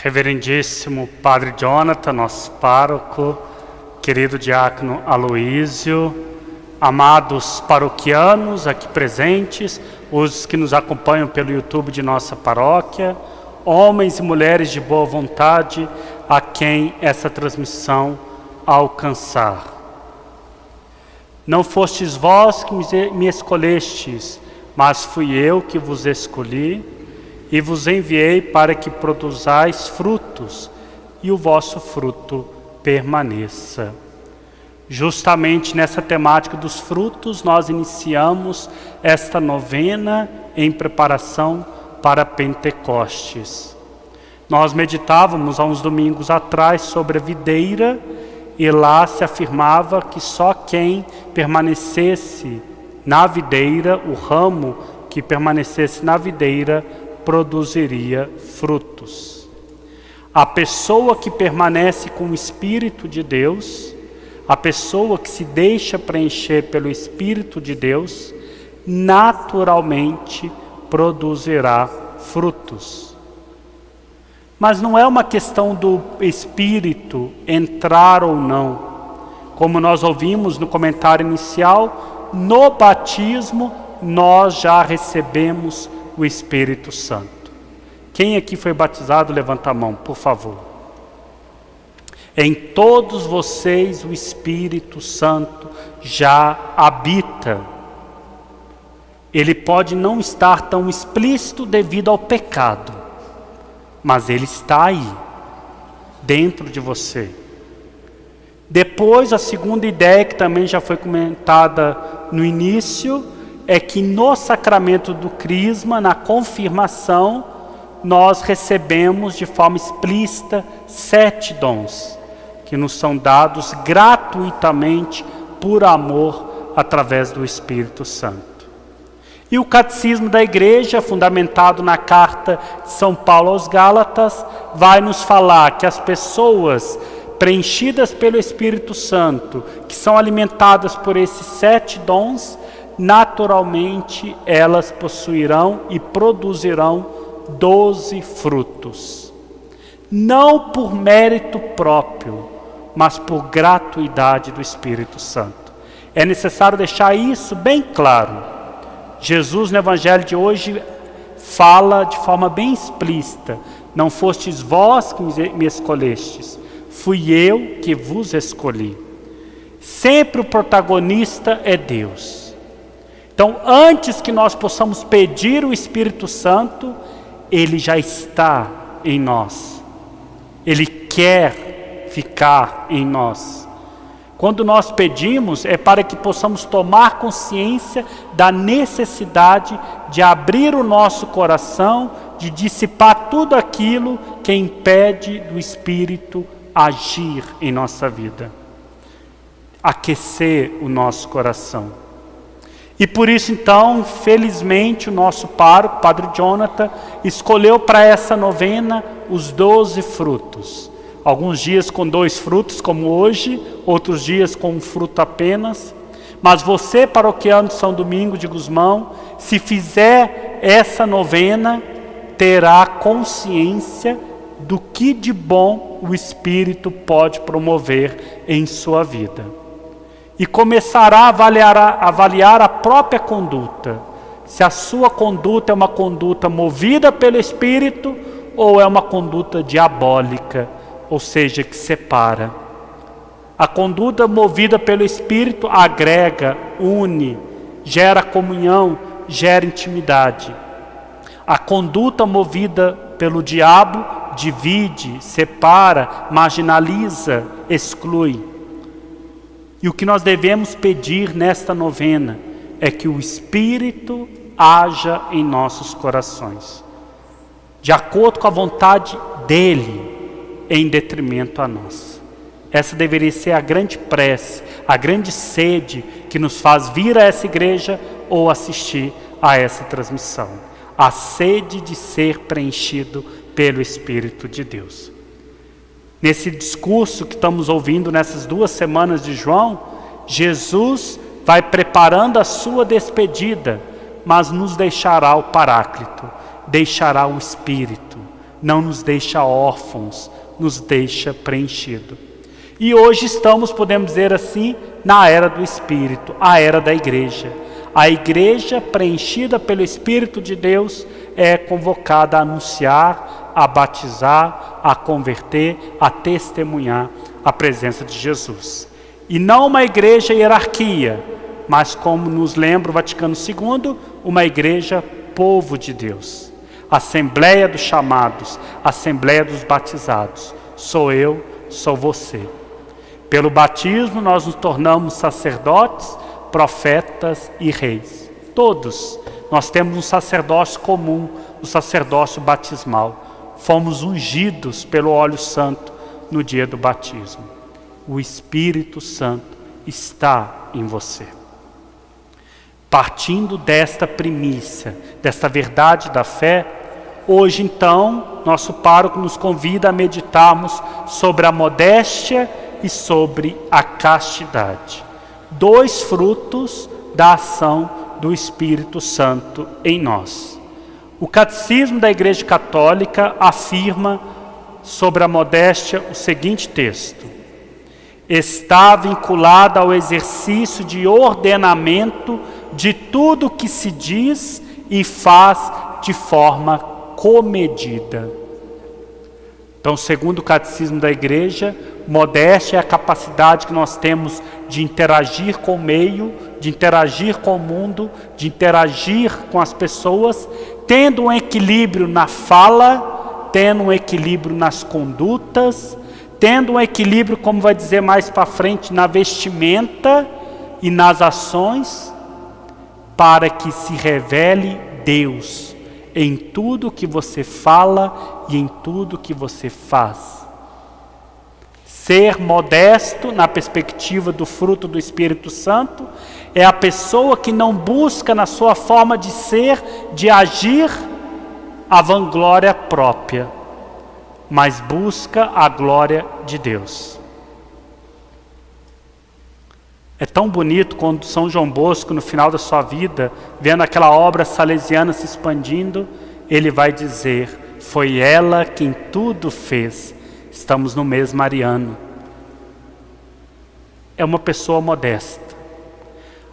Reverendíssimo Padre Jonathan, nosso pároco, querido diácono Aloísio, amados paroquianos aqui presentes, os que nos acompanham pelo YouTube de nossa paróquia, homens e mulheres de boa vontade a quem essa transmissão alcançar. Não fostes vós que me escolhestes, mas fui eu que vos escolhi e vos enviei para que produzais frutos e o vosso fruto permaneça. Justamente nessa temática dos frutos, nós iniciamos esta novena em preparação para Pentecostes. Nós meditávamos há uns domingos atrás sobre a videira e lá se afirmava que só quem permanecesse na videira, o ramo que permanecesse na videira, produziria frutos. A pessoa que permanece com o Espírito de Deus, a pessoa que se deixa preencher pelo Espírito de Deus, naturalmente produzirá frutos. Mas não é uma questão do Espírito entrar ou não. Como nós ouvimos no comentário inicial, no batismo nós já recebemos o Espírito Santo. Quem aqui foi batizado, levanta a mão, por favor. Em todos vocês o Espírito Santo já habita. Ele pode não estar tão explícito devido ao pecado, mas ele está aí, dentro de você. Depois, a segunda ideia que também já foi comentada no início, é que no sacramento do crisma, na confirmação, nós recebemos de forma explícita 7 dons, que nos são dados gratuitamente por amor através do Espírito Santo. E o Catecismo da Igreja, fundamentado na carta de São Paulo aos Gálatas, vai nos falar que as pessoas preenchidas pelo Espírito Santo, que são alimentadas por esses 7 dons, naturalmente elas possuirão e produzirão 12 frutos. Não por mérito próprio, mas por gratuidade do Espírito Santo. É necessário deixar isso bem claro. Jesus no Evangelho de hoje fala de forma bem explícita: não fostes vós que me escolhestes, fui eu que vos escolhi. Sempre o protagonista é Deus. Então, antes que nós possamos pedir o Espírito Santo, Ele já está em nós. Ele quer ficar em nós. Quando nós pedimos, é para que possamos tomar consciência da necessidade de abrir o nosso coração, de dissipar tudo aquilo que impede do Espírito agir em nossa vida. Aquecer o nosso coração. E por isso, então, felizmente, o nosso pároco, Padre Jonathan, escolheu para essa novena os 12 frutos. Alguns dias com 2 frutos, como hoje, outros dias com 1 fruto apenas. Mas você, paroquiano de São Domingos de Gusmão, se fizer essa novena, terá consciência do que de bom o Espírito pode promover em sua vida. E começará a avaliar a própria conduta. Se a sua conduta é uma conduta movida pelo Espírito ou é uma conduta diabólica, ou seja, que separa. A conduta movida pelo Espírito agrega, une, gera comunhão, gera intimidade. A conduta movida pelo diabo divide, separa, marginaliza, exclui. E o que nós devemos pedir nesta novena é que o Espírito haja em nossos corações, de acordo com a vontade dEle, em detrimento a nós. Essa deveria ser a grande prece, a grande sede que nos faz vir a essa igreja ou assistir a essa transmissão. A sede de ser preenchido pelo Espírito de Deus. Nesse discurso que estamos ouvindo nessas 2 semanas de João, Jesus vai preparando a sua despedida, mas nos deixará o Paráclito, deixará o Espírito, não nos deixa órfãos, nos deixa preenchido. E hoje estamos, podemos dizer assim, na era do Espírito, a era da igreja. A igreja preenchida pelo Espírito de Deus é convocada a anunciar, a batizar, a converter, a testemunhar a presença de Jesus. E não uma igreja hierarquia, mas como nos lembra o Vaticano II, uma igreja povo de Deus. Assembleia dos chamados, Assembleia dos batizados. Sou eu, sou você. Pelo batismo nós nos tornamos sacerdotes, profetas e reis. Todos. Nós temos um sacerdócio comum, o sacerdócio batismal. Fomos ungidos pelo óleo santo no dia do batismo. O Espírito Santo está em você. Partindo desta primícia, desta verdade da fé, hoje então, nosso pároco nos convida a meditarmos sobre a modéstia e sobre a castidade. 2 frutos da ação do Espírito Santo em nós. O Catecismo da Igreja Católica afirma sobre a modéstia o seguinte texto: está vinculada ao exercício de ordenamento de tudo que se diz e faz de forma comedida. Então, segundo o Catecismo da Igreja, modéstia é a capacidade que nós temos de interagir com o meio, de interagir com o mundo, de interagir com as pessoas, tendo um equilíbrio na fala, tendo um equilíbrio nas condutas, tendo um equilíbrio, como vai dizer mais para frente, na vestimenta e nas ações, para que se revele Deus em tudo que você fala e em tudo que você faz. Ser modesto, na perspectiva do fruto do Espírito Santo, é a pessoa que não busca na sua forma de ser, de agir, a vanglória própria, mas busca a glória de Deus. É tão bonito quando São João Bosco, no final da sua vida, vendo aquela obra salesiana se expandindo, ele vai dizer: foi ela quem tudo fez. Estamos no mês mariano. É uma pessoa modesta.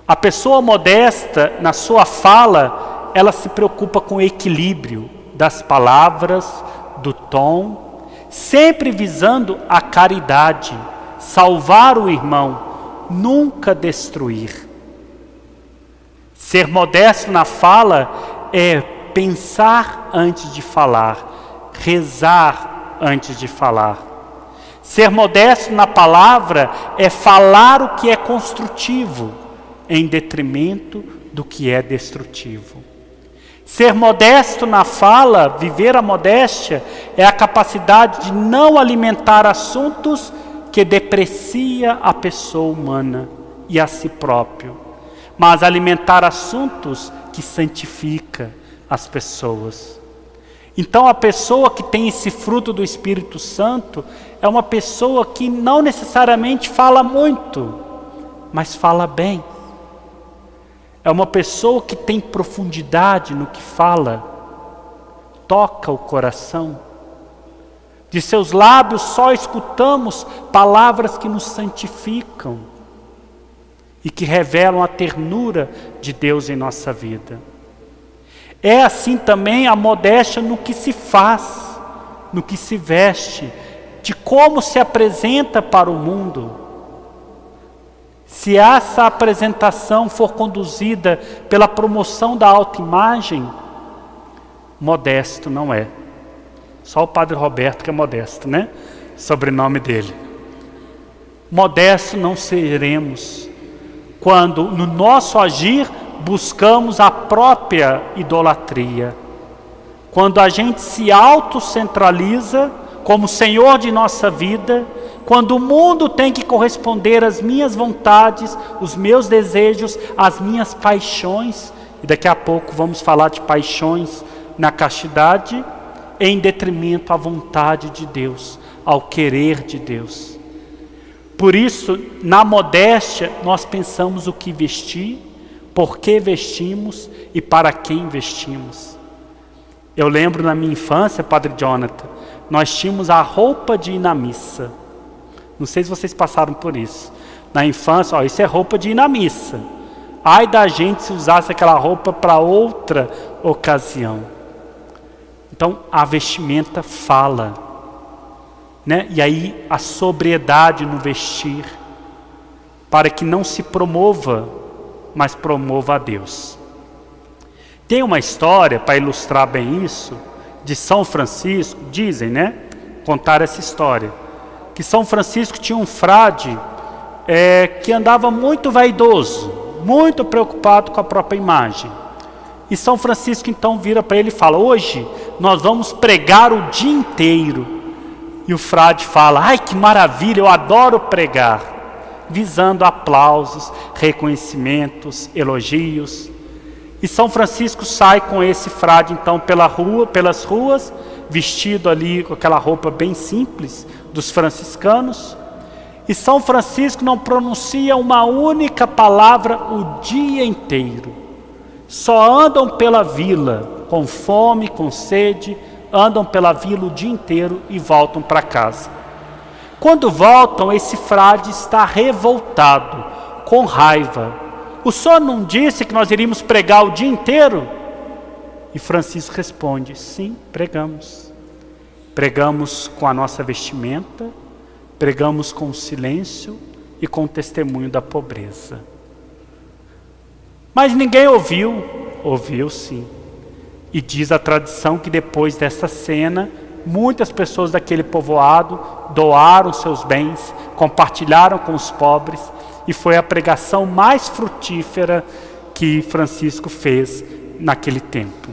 A pessoa modesta, na sua fala, ela se preocupa com o equilíbrio das palavras, do tom, sempre visando a caridade, salvar o irmão, nunca destruir. Ser modesto na fala é pensar antes de falar, rezar antes de falar. Ser modesto na palavra é falar o que é construtivo, em detrimento do que é destrutivo. Ser modesto na fala, viver a modéstia, é a capacidade de não alimentar assuntos que deprecia a pessoa humana e a si próprio, mas alimentar assuntos que santifica as pessoas. Então a pessoa que tem esse fruto do Espírito Santo é uma pessoa que não necessariamente fala muito, mas fala bem. É uma pessoa que tem profundidade no que fala, toca o coração. De seus lábios só escutamos palavras que nos santificam e que revelam a ternura de Deus em nossa vida. É assim também a modéstia no que se faz, no que se veste, de como se apresenta para o mundo. Se essa apresentação for conduzida pela promoção da autoimagem, modesto não é. Só o Padre Roberto que é modesto, né? Sobrenome dele. Modesto não seremos quando no nosso agir buscamos a própria idolatria. Quando a gente se autocentraliza como Senhor de nossa vida, quando o mundo tem que corresponder às minhas vontades, os meus desejos, às minhas paixões, e daqui a pouco vamos falar de paixões na castidade, em detrimento à vontade de Deus, ao querer de Deus. Por isso, na modéstia, nós pensamos o que vestir, por que vestimos e para quem vestimos. Eu lembro na minha infância, Padre Jonathan, nós tínhamos a roupa de ir na missa. Não sei se vocês passaram por isso. Na infância, isso é roupa de ir na missa. Ai da gente se usasse aquela roupa para outra ocasião. Então, a vestimenta fala, né? E aí, a sobriedade no vestir, para que não se promova, mas promova a Deus. Tem uma história, para ilustrar bem isso, de São Francisco, dizem, né? Contar essa história. Que São Francisco tinha um frade que andava muito vaidoso, muito preocupado com a própria imagem. E São Francisco então vira para ele e fala: hoje nós vamos pregar o dia inteiro. E o frade fala: ai que maravilha, eu adoro pregar, visando aplausos, reconhecimentos, elogios. E São Francisco sai com esse frade então pelas ruas, vestido ali com aquela roupa bem simples dos franciscanos. E São Francisco não pronuncia uma única palavra o dia inteiro. Só andam pela vila com fome, com sede, andam pela vila o dia inteiro e voltam para casa. Quando voltam, esse frade está revoltado, com raiva. O senhor não disse que nós iríamos pregar o dia inteiro? E Francisco responde: sim, pregamos. Pregamos com a nossa vestimenta, pregamos com o silêncio e com o testemunho da pobreza. Mas ninguém ouviu. Ouviu sim. E diz a tradição que depois dessa cena, muitas pessoas daquele povoado doaram seus bens, compartilharam com os pobres, e foi a pregação mais frutífera que Francisco fez naquele tempo.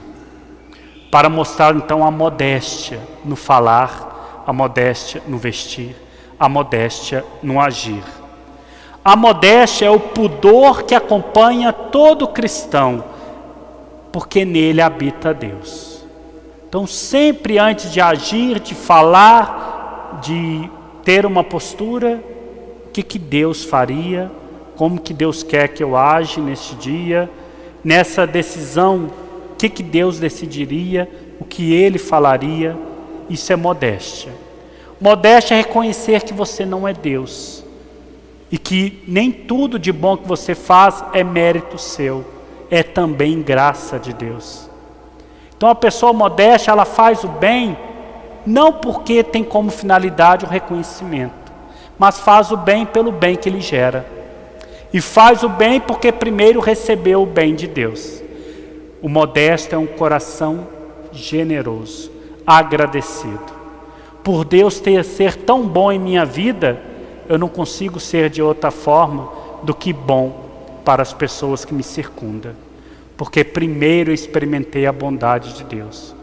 Para mostrar então a modéstia no falar, a modéstia no vestir, a modéstia no agir. A modéstia é o pudor que acompanha todo cristão, porque nele habita Deus. Então sempre antes de agir, de falar, de ter uma postura, o que Deus faria, como que Deus quer que eu age neste dia, nessa decisão, o que Deus decidiria, o que Ele falaria. Isso é modéstia. Modéstia é reconhecer que você não é Deus, e que nem tudo de bom que você faz é mérito seu, é também graça de Deus. Então a pessoa modesta, ela faz o bem, não porque tem como finalidade o reconhecimento, mas faz o bem pelo bem que ele gera. E faz o bem porque primeiro recebeu o bem de Deus. O modesto é um coração generoso, agradecido. Por Deus ser tão bom em minha vida, eu não consigo ser de outra forma do que bom para as pessoas que me circundam. Porque primeiro eu experimentei a bondade de Deus.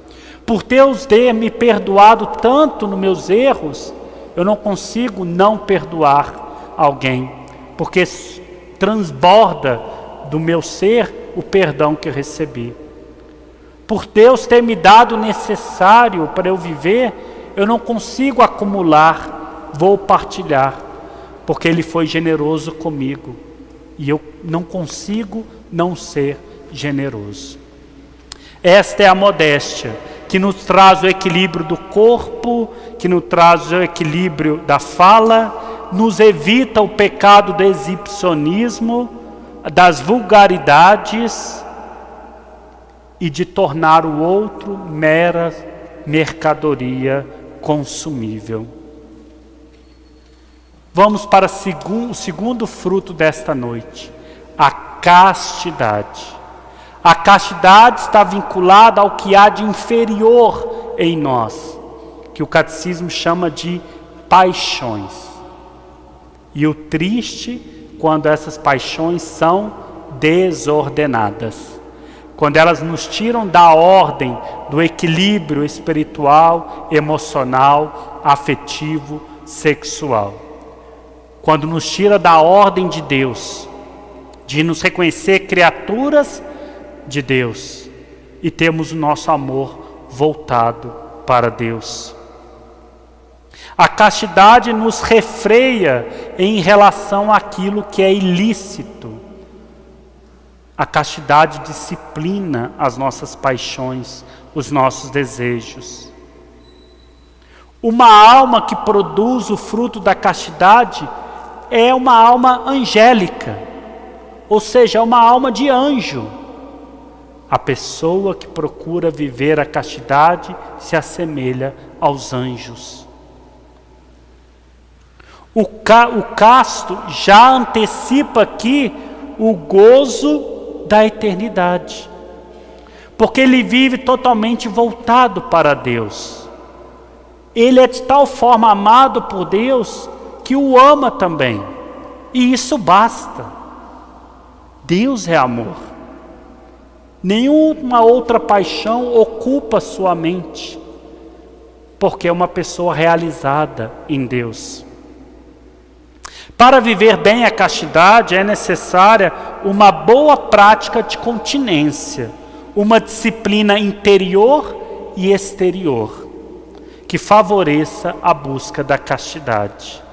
Por Deus ter me perdoado tanto nos meus erros, eu não consigo não perdoar alguém, porque transborda do meu ser o perdão que eu recebi. Por Deus ter me dado o necessário para eu viver, eu não consigo acumular, vou partilhar, porque Ele foi generoso comigo, e eu não consigo não ser generoso. Esta é a modéstia, que nos traz o equilíbrio do corpo, que nos traz o equilíbrio da fala, nos evita o pecado do exibicionismo, das vulgaridades e de tornar o outro mera mercadoria consumível. Vamos para o segundo fruto desta noite, a castidade. A castidade está vinculada ao que há de inferior em nós, que o catecismo chama de paixões. E o triste, quando essas paixões são desordenadas, quando elas nos tiram da ordem do equilíbrio espiritual, emocional, afetivo, sexual. Quando nos tira da ordem de Deus, de nos reconhecer criaturas de Deus e temos o nosso amor voltado para Deus. A castidade nos refreia em relação àquilo que é ilícito. A castidade disciplina as nossas paixões, os nossos desejos. Uma alma que produz o fruto da castidade é uma alma angélica, ou seja, é uma alma de anjo. A pessoa que procura viver a castidade se assemelha aos anjos. O casto já antecipa aqui o gozo da eternidade, porque ele vive totalmente voltado para Deus. Ele é de tal forma amado por Deus que o ama também, e isso basta. Deus é amor. Nenhuma outra paixão ocupa sua mente, porque é uma pessoa realizada em Deus. Para viver bem a castidade é necessária uma boa prática de continência, uma disciplina interior e exterior, que favoreça a busca da castidade.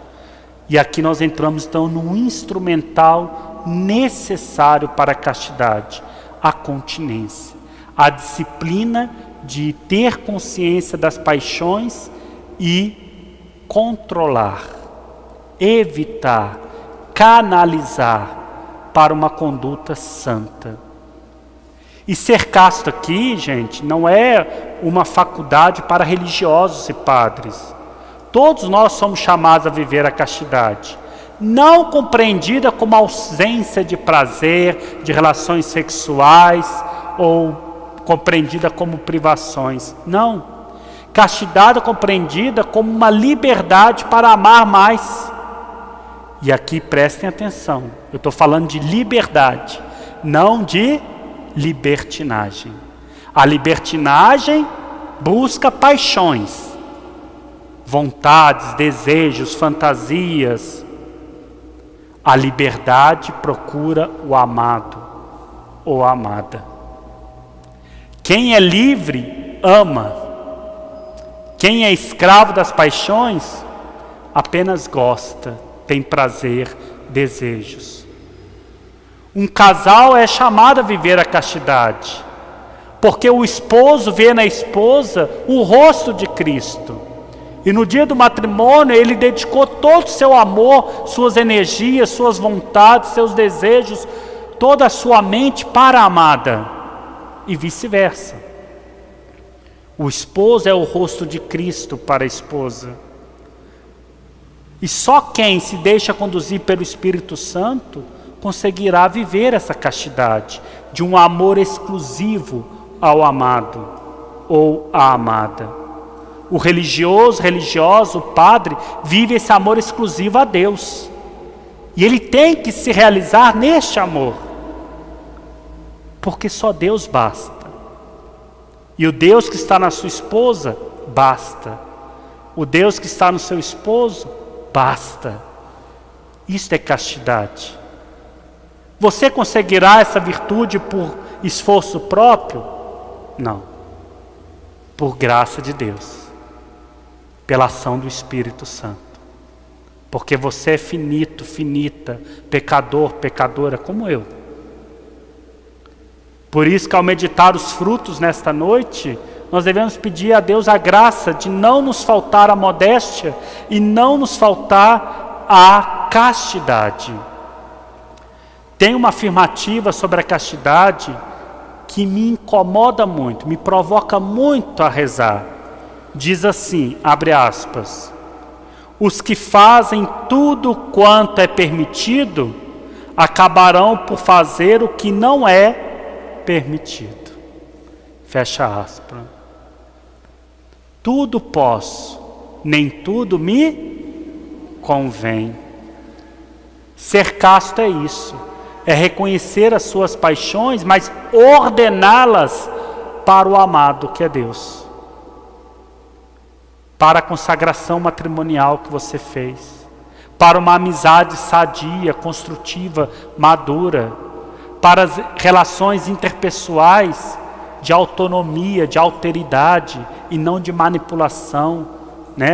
E aqui nós entramos então no instrumental necessário para a castidade, a continência, a disciplina de ter consciência das paixões e controlar, evitar, canalizar para uma conduta santa. E ser casto aqui, gente, não é uma faculdade para religiosos e padres. Todos nós somos chamados a viver a castidade, não compreendida como ausência de prazer, de relações sexuais, ou compreendida como privações. Não. Castidade é compreendida como uma liberdade para amar mais. E aqui prestem atenção, eu estou falando de liberdade, não de libertinagem. A libertinagem busca paixões, vontades, desejos, fantasias. A liberdade procura o amado ou a amada. Quem é livre, ama. Quem é escravo das paixões, apenas gosta, tem prazer, desejos. Um casal é chamado a viver a castidade, porque o esposo vê na esposa o rosto de Cristo. E no dia do matrimônio ele dedicou todo o seu amor, suas energias, suas vontades, seus desejos, toda a sua mente para a amada, e vice-versa. O esposo é o rosto de Cristo para a esposa. E só quem se deixa conduzir pelo Espírito Santo conseguirá viver essa castidade, de um amor exclusivo ao amado ou à amada. O religioso, o padre, vive esse amor exclusivo a Deus. E ele tem que se realizar neste amor, porque só Deus basta. E o Deus que está na sua esposa, basta. O Deus que está no seu esposo, basta. Isto é castidade. Você conseguirá essa virtude por esforço próprio? Não. Por graça de Deus. Pela ação do Espírito Santo. Porque você é finito, finita, pecador, pecadora como eu. Por isso que ao meditar os frutos nesta noite, nós devemos pedir a Deus a graça de não nos faltar a modéstia e não nos faltar a castidade. Tem uma afirmativa sobre a castidade que me incomoda muito, me provoca muito a rezar. Diz assim, abre aspas: os que fazem tudo quanto é permitido, acabarão por fazer o que não é permitido. Fecha aspas. Tudo posso, nem tudo me convém. Ser casto é isso, é reconhecer as suas paixões, mas ordená-las para o amado que é Deus. Para a consagração matrimonial que você fez, para uma amizade sadia, construtiva, madura, para as relações interpessoais de autonomia, de alteridade e não de manipulação,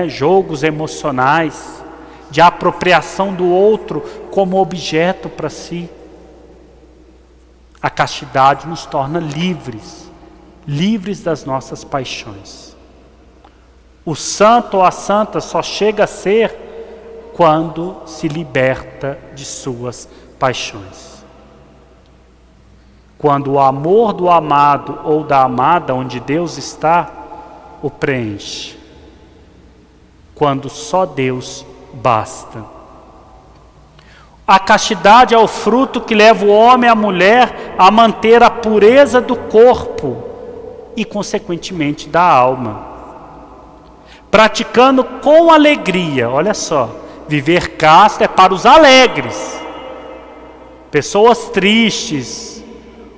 jogos emocionais, de apropriação do outro como objeto para si. A castidade nos torna livres, livres das nossas paixões. O santo ou a santa só chega a ser quando se liberta de suas paixões. Quando o amor do amado ou da amada, onde Deus está, o preenche. Quando só Deus basta. A castidade é o fruto que leva o homem e a mulher a manter a pureza do corpo e, consequentemente, da alma. Praticando com alegria, olha só, viver casto é para os alegres. Pessoas tristes,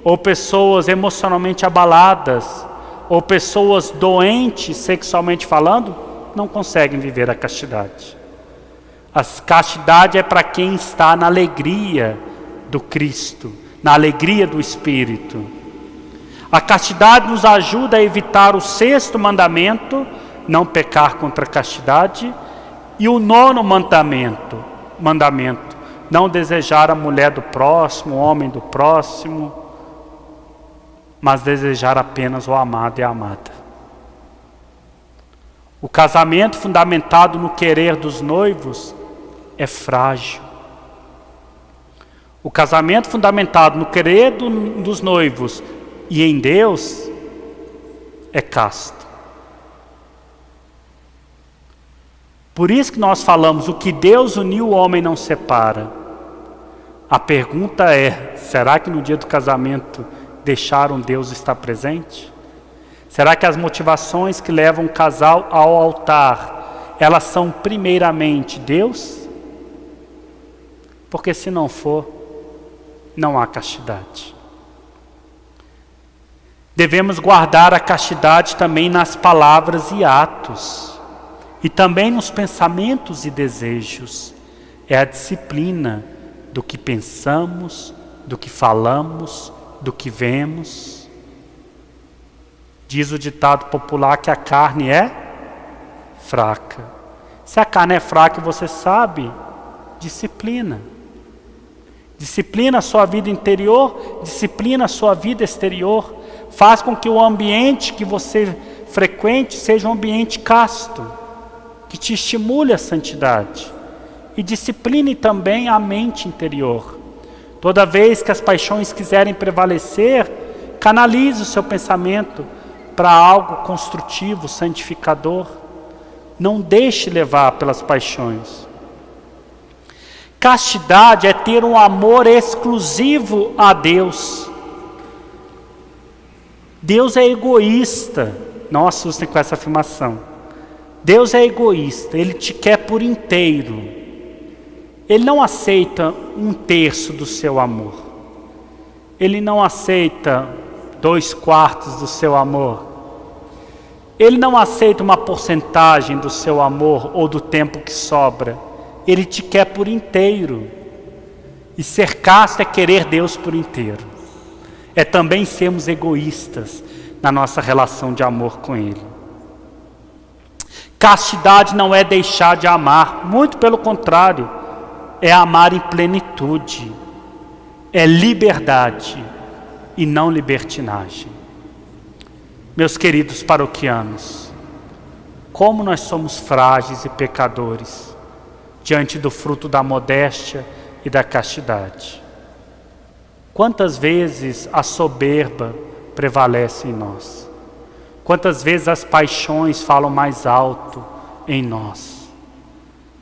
ou pessoas emocionalmente abaladas, ou pessoas doentes sexualmente falando, não conseguem viver a castidade. A castidade é para quem está na alegria do Cristo, na alegria do Espírito. A castidade nos ajuda a evitar o 6º mandamento, não pecar contra a castidade, e o 9º mandamento, não desejar a mulher do próximo, o homem do próximo, mas desejar apenas o amado e a amada. O casamento fundamentado no querer dos noivos é frágil. O casamento fundamentado no querer dos noivos e em Deus é casto. Por isso que nós falamos, o que Deus uniu, o homem não separa. A pergunta é, será que no dia do casamento deixaram Deus estar presente? Será que as motivações que levam o casal ao altar, elas são primeiramente Deus? Porque se não for, não há castidade. Devemos guardar a castidade também nas palavras e atos, e também nos pensamentos e desejos. É a disciplina do que pensamos, do que falamos, do que vemos. Diz o ditado popular que a carne é fraca. Se a carne é fraca, você sabe, disciplina. Disciplina a sua vida interior, disciplina a sua vida exterior. Faz com que o ambiente que você frequente seja um ambiente casto, que te estimule a santidade. E discipline também a mente interior. Toda vez que as paixões quiserem prevalecer, canalize o seu pensamento para algo construtivo, santificador. Não deixe levar pelas paixões. Castidade é ter um amor exclusivo a Deus. Deus é egoísta. Não assustem com essa afirmação. Deus é egoísta, Ele te quer por inteiro. Ele não aceita 1/3 do seu amor. Ele não aceita 2/4 do seu amor. Ele não aceita uma porcentagem do seu amor ou do tempo que sobra. Ele te quer por inteiro. E ser casto é querer Deus por inteiro. É também sermos egoístas na nossa relação de amor com Ele. Castidade não é deixar de amar, muito pelo contrário, é amar em plenitude, é liberdade e não libertinagem. Meus queridos paroquianos, como nós somos frágeis e pecadores diante do fruto da modéstia e da castidade. Quantas vezes a soberba prevalece em nós? Quantas vezes as paixões falam mais alto em nós?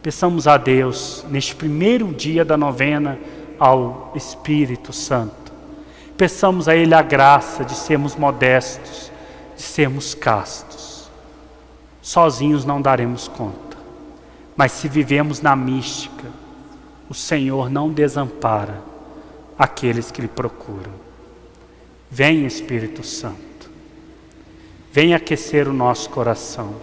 Peçamos a Deus, neste primeiro dia da novena ao Espírito Santo, peçamos a Ele a graça de sermos modestos, de sermos castos. Sozinhos não daremos conta, mas se vivemos na mística, o Senhor não desampara aqueles que lhe procuram. Venha, Espírito Santo. Venha aquecer o nosso coração.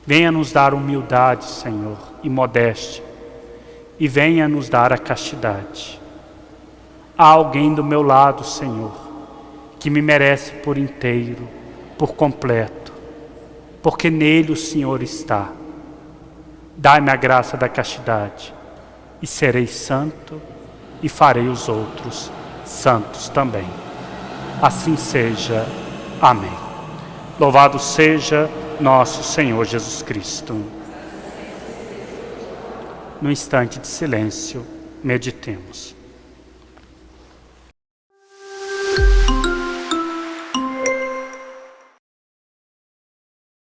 Venha nos dar humildade, Senhor, e modéstia. E venha nos dar a castidade. Há alguém do meu lado, Senhor, que me merece por inteiro, por completo, porque nele o Senhor está. Dai-me a graça da castidade, e serei santo, e farei os outros santos também. Assim seja. Amém. Louvado seja nosso Senhor Jesus Cristo. No instante de silêncio, meditemos.